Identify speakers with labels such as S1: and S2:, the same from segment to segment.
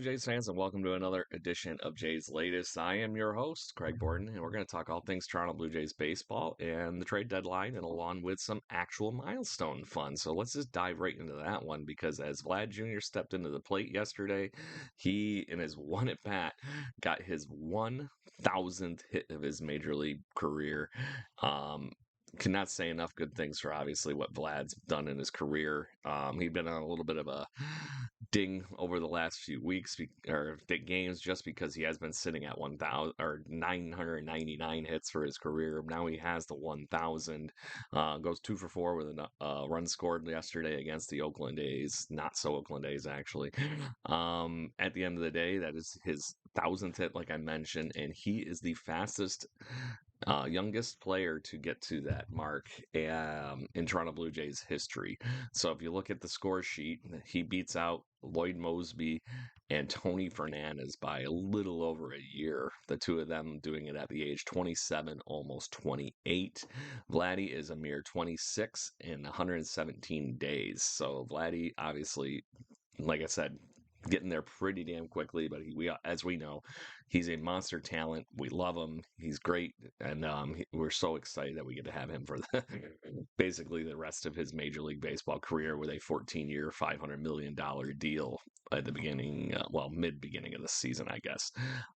S1: Jays fans, and welcome to another edition of Jays Latest. I am your host, Craig Borden, and we're going to talk all things Toronto Blue Jays baseball and the trade deadline, and along with some actual milestone fun. So let's just dive right into that one because as Vlad Jr. stepped into the plate yesterday, he, in his one at bat, got his 1,000th hit of his major league career. Cannot say enough good things for obviously what Vlad's done in his career. He'd been on a little bit of a ding over the last few weeks or games just because he has been sitting at 1,000 or 999 hits for his career. Now he has the 1,000. Goes 2 for 4 with a run scored yesterday against the Oakland A's. Not so Oakland A's actually. At the end of the day, that is his 1,000th hit, like I mentioned, and he is the fastest youngest player to get to that mark in Toronto Blue Jays history. So if you look at the score sheet, he beats out Lloyd Mosby and Tony Fernandez by a little over a year. The two of them doing it at the age 27, almost 28. Vladdy is a mere 26 in 117 days. So Vladdy, obviously, like I said, getting there pretty damn quickly, but as we know, he's a monster talent. We love him. He's great, and we're so excited that we get to have him for basically the rest of his Major League Baseball career with a 14-year, $500 million deal at the beginning, mid-beginning of the season, I guess.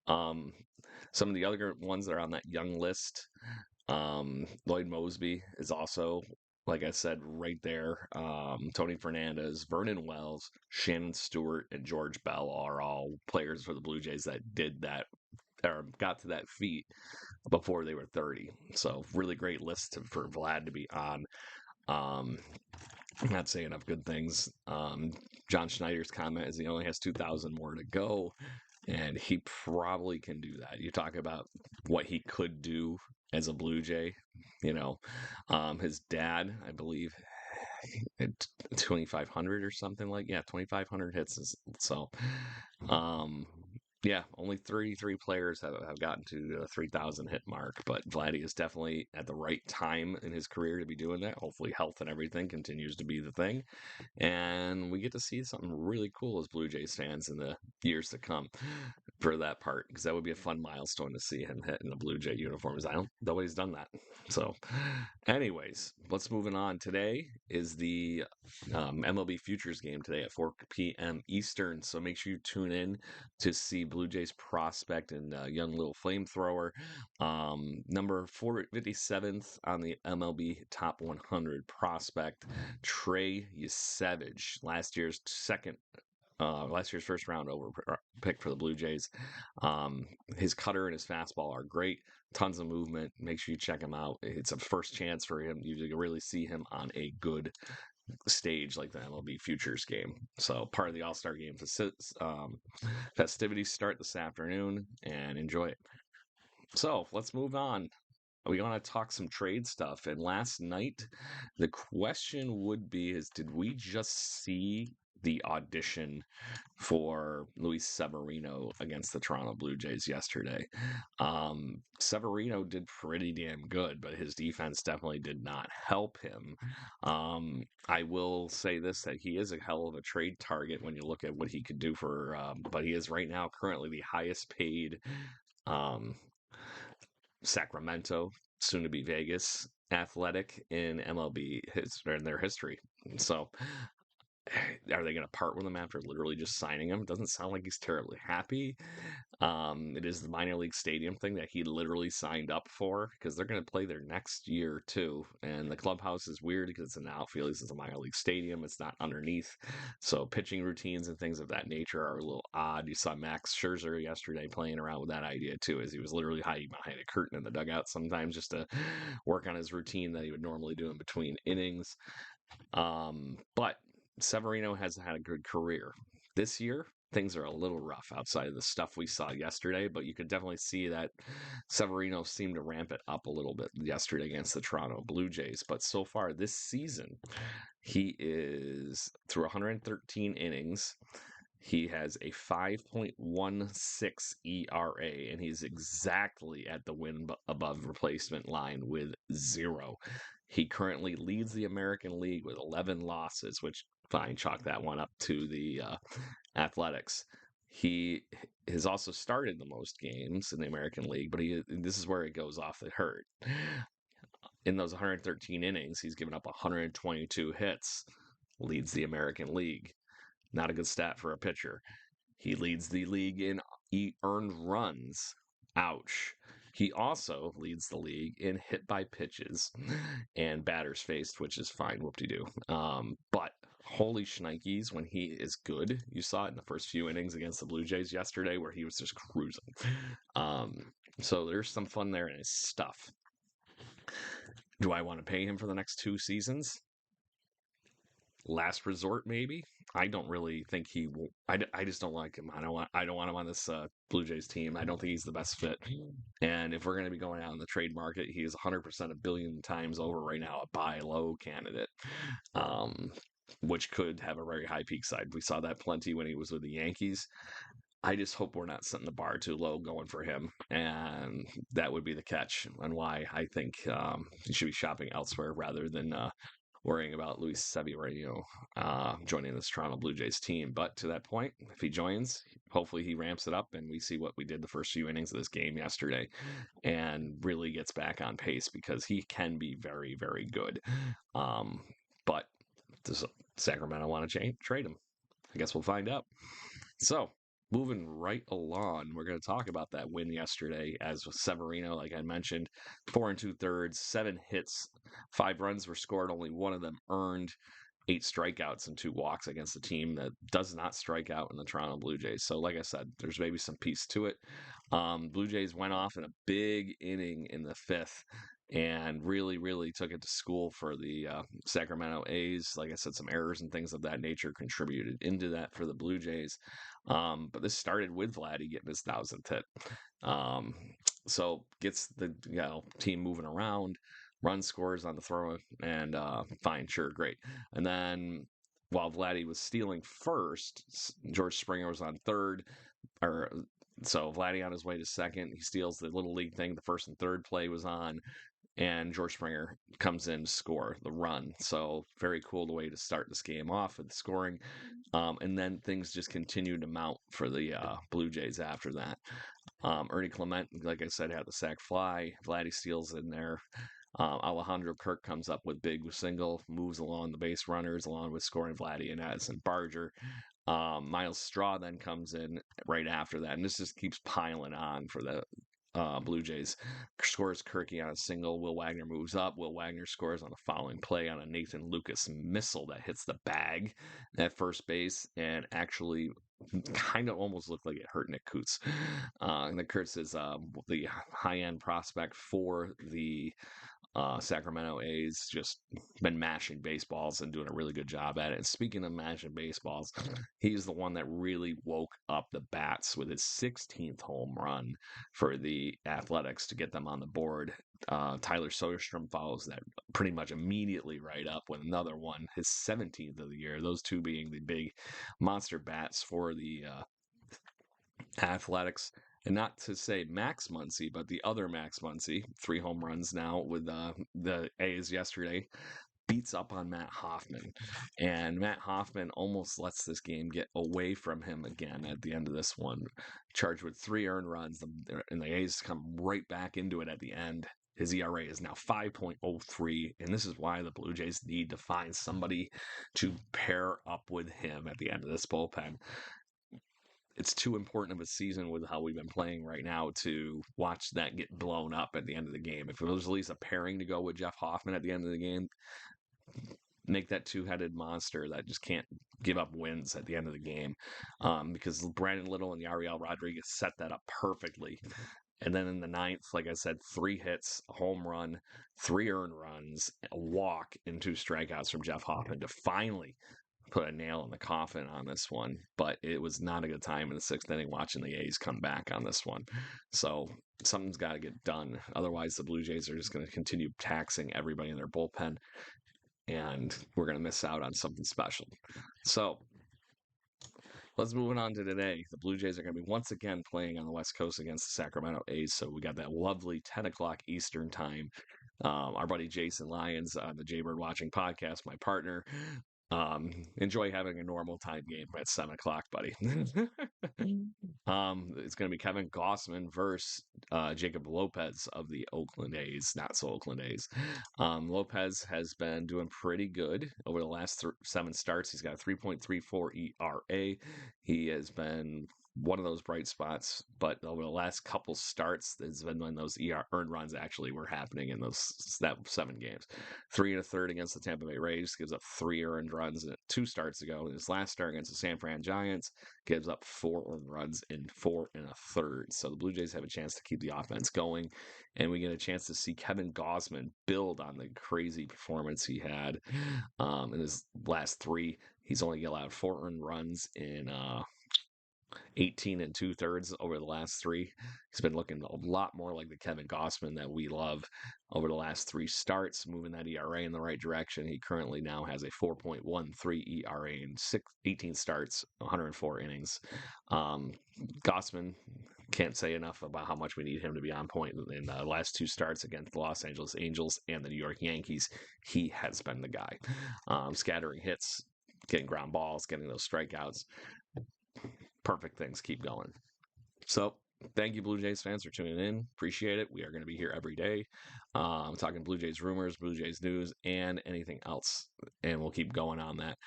S1: Some of the other ones that are on that young list, Lloyd Mosby is also, like I said, right there. Tony Fernandez, Vernon Wells, Shannon Stewart, and George Bell are all players for the Blue Jays that did that or got to that feat before they were 30. So really great list for Vlad to be on. I'm not saying enough good things. John Schneider's comment is he only has 2,000 more to go, and he probably can do that. You talk about what he could do as a Blue Jay. His dad, I believe, at 2,500 or something 2,500 hits. So, yeah, only three players have gotten to the 3,000 hit mark, but Vladdy is definitely at the right time in his career to be doing that. Hopefully, health and everything continues to be the thing, and we get to see something really cool as Blue Jays fans in the years to come for that part, because that would be a fun milestone to see him hit in the Blue Jay uniforms. Nobody's done that. So, anyways, let's moving on. Today is the MLB Futures game today at 4 p.m. Eastern. So make sure you tune in to see Blue Jays prospect and young little flamethrower. Number 457th on the MLB Top 100 prospect, Trey Yesevich, last year's first round over pick for the Blue Jays. His cutter and his fastball are great. Tons of movement. Make sure you check him out. It's a first chance for him. You really see him on a good stage like the MLB Futures game. So part of the All-Star game festivities start this afternoon, and enjoy it. So let's move on. We want to talk some trade stuff. And last night, the question would be did we just see the audition for Luis Severino against the Toronto Blue Jays yesterday? Severino did pretty damn good, but his defense definitely did not help him. I will say this, that he is a hell of a trade target when you look at what he could do but he is right now currently the highest paid Sacramento, soon to be Vegas, athletic in MLB in their history. So are they going to part with him after literally just signing him? It doesn't sound like he's terribly happy. It is the minor league stadium thing that he literally signed up for, because they're going to play there next year too. And the clubhouse is weird because it's an outfield. It's a minor league stadium. It's not underneath. So pitching routines and things of that nature are a little odd. You saw Max Scherzer yesterday playing around with that idea too, as he was literally hiding behind a curtain in the dugout sometimes just to work on his routine that he would normally do in between innings. But Severino has had a good career. This year, things are a little rough outside of the stuff we saw yesterday, but you could definitely see that Severino seemed to ramp it up a little bit yesterday against the Toronto Blue Jays. But so far this season, he is through 113 innings. He has a 5.16 ERA, and he's exactly at the win above replacement line with 0. He currently leads the American League with 11 losses, which fine, chalk that one up to the Athletics. He has also started the most games in the American League, but this is where it goes off the hurt. In those 113 innings, he's given up 122 hits, leads the American League. Not a good stat for a pitcher. He leads the league in earned runs. Ouch. He also leads the league in hit by pitches and batters faced, which is fine, whoop-de-doo. But holy shnikes, when he is good, you saw it in the first few innings against the Blue Jays yesterday where he was just cruising. So there's some fun there in his stuff. Do I want to pay him for the next 2 seasons? Last resort, maybe. I don't really think he will. I just don't like him. I don't want him on this Blue Jays team. I don't think he's the best fit. And if we're going to be going out in the trade market, he is 100% a billion times over right now a buy low candidate, um, which could have a very high peak side. We saw that plenty when he was with the Yankees. I just hope we're not setting the bar too low going for him, and that would be the catch on why I think he should be shopping elsewhere rather than worrying about Luis Severino joining this Toronto Blue Jays team. But to that point, if he joins, hopefully he ramps it up and we see what we did the first few innings of this game yesterday and really gets back on pace because he can be very, very good. But does Sacramento want to trade him? I guess we'll find out. So, moving right along, we're going to talk about that win yesterday as with Severino, like I mentioned, 4 2/3, 7 hits, 5 runs were scored, only one of them earned, 8 strikeouts and 2 walks against a team that does not strike out in the Toronto Blue Jays. So, like I said, there's maybe some piece to it. Blue Jays went off in a big inning in the fifth and really, really took it to school for the Sacramento A's. Like I said, some errors and things of that nature contributed into that for the Blue Jays. But this started with Vladdy getting his 1,000th hit. Um, so gets the team moving around, run scores on the throw, and fine, sure, great. And then while Vladdy was stealing first, George Springer was on third, or so Vladdy on his way to second. He steals the little league thing. The first and third play was on, and George Springer comes in to score the run. So very cool the way to start this game off with scoring. And then things just continue to mount for the Blue Jays after that. Ernie Clement, like I said, had the sac fly. Vladdy steals in there. Alejandro Kirk comes up with big single, moves along the base runners along with scoring Vladdy and Addison Barger. Miles Straw then comes in right after that, and this just keeps piling on for the Blue Jays. Scores Kirky on a single. Will Wagner moves up. Will Wagner scores on the following play on a Nathan Lucas missile that hits the bag at first base and actually kind of almost looked like it hurt Nick Coots. Nick Coots is the high-end prospect for the Sacramento A's, just been mashing baseballs and doing a really good job at it. And speaking of mashing baseballs, he's the one that really woke up the bats with his 16th home run for the Athletics to get them on the board. Tyler Soderstrom follows that pretty much immediately right up with another one, his 17th of the year. Those two being the big monster bats for the Athletics. And not to say Max Muncy, but the other Max Muncy, 3 home runs now with the A's yesterday, beats up on Matt Hoffman. And Matt Hoffman almost lets this game get away from him again at the end of this one. Charged with 3 earned runs, and the A's come right back into it at the end. His ERA is now 5.03, and this is why the Blue Jays need to find somebody to pair up with him at the end of this bullpen. It's too important of a season with how we've been playing right now to watch that get blown up at the end of the game. If it was at least a pairing to go with Jeff Hoffman at the end of the game, make that two-headed monster that just can't give up wins at the end of the game, because Brandon Little and Yariel Rodriguez set that up perfectly. And then in the ninth, like I said, 3 hits, a home run, 3 earned runs, a walk, and 2 strikeouts from Jeff Hoffman to finally put a nail in the coffin on this one. But it was not a good time in the 6th inning watching the A's come back on this one. So something's got to get done. Otherwise, the Blue Jays are just going to continue taxing everybody in their bullpen, and we're going to miss out on something special. So let's move on to today. The Blue Jays are going to be once again playing on the West Coast against the Sacramento A's. So we got that lovely 10 o'clock Eastern time. Our buddy Jason Lyons on the Jaybird Watching podcast, my partner, Enjoy having a normal time game at 7 o'clock, buddy. It's going to be Kevin Gossman versus Jacob Lopez of the Oakland A's, not so Oakland A's. Lopez has been doing pretty good over the last 7 starts. He's got a 3.34 ERA. He has been one of those bright spots, but over the last couple starts, it's been when those earned runs actually were happening in that 7 games. 3 1/3 against the Tampa Bay Rays, gives up 3 earned runs in 2 starts ago. In his last start against the San Fran Giants, gives up 4 earned runs in 4 1/3. So the Blue Jays have a chance to keep the offense going, and we get a chance to see Kevin Gausman build on the crazy performance he had in his last 3. He's only allowed 4 earned runs in 18 2/3 over the last 3. He's been looking a lot more like the Kevin Gossman that we love over the last 3 starts, moving that ERA in the right direction. He currently now has a 4.13 ERA in 18 starts, 104 innings. Gossman, can't say enough about how much we need him to be on point in the last 2 starts against the Los Angeles Angels and the New York Yankees. He has been the guy. Scattering hits, getting ground balls, getting those strikeouts. Perfect things keep going. So thank you, Blue Jays fans, for tuning in. Appreciate it. We are going to be here every day, talking Blue Jays rumors, Blue Jays news, and anything else. And we'll keep going on that.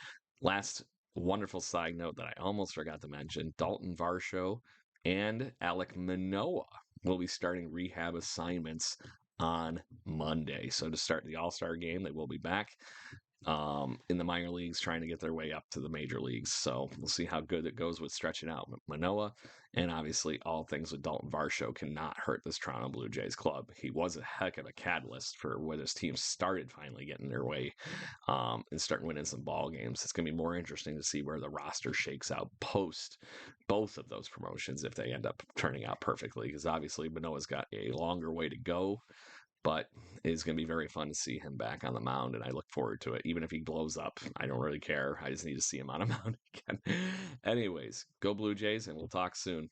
S1: Last wonderful side note that I almost forgot to mention: Dalton Varsho and Alek Manoah will be starting rehab assignments on Monday. So to start the All-Star game, they will be back in the minor leagues, trying to get their way up to the major leagues. So we'll see how good it goes with stretching out Manoah. And obviously, all things with Dalton Varsho cannot hurt this Toronto Blue Jays club. He was a heck of a catalyst for where this team started finally getting their way and starting winning some ball games. It's going to be more interesting to see where the roster shakes out post both of those promotions if they end up turning out perfectly. Because obviously, Manoah's got a longer way to go, but it's going to be very fun to see him back on the mound, and I look forward to it. Even if he blows up, I don't really care. I just need to see him on a mound again. Anyways, go Blue Jays, and we'll talk soon.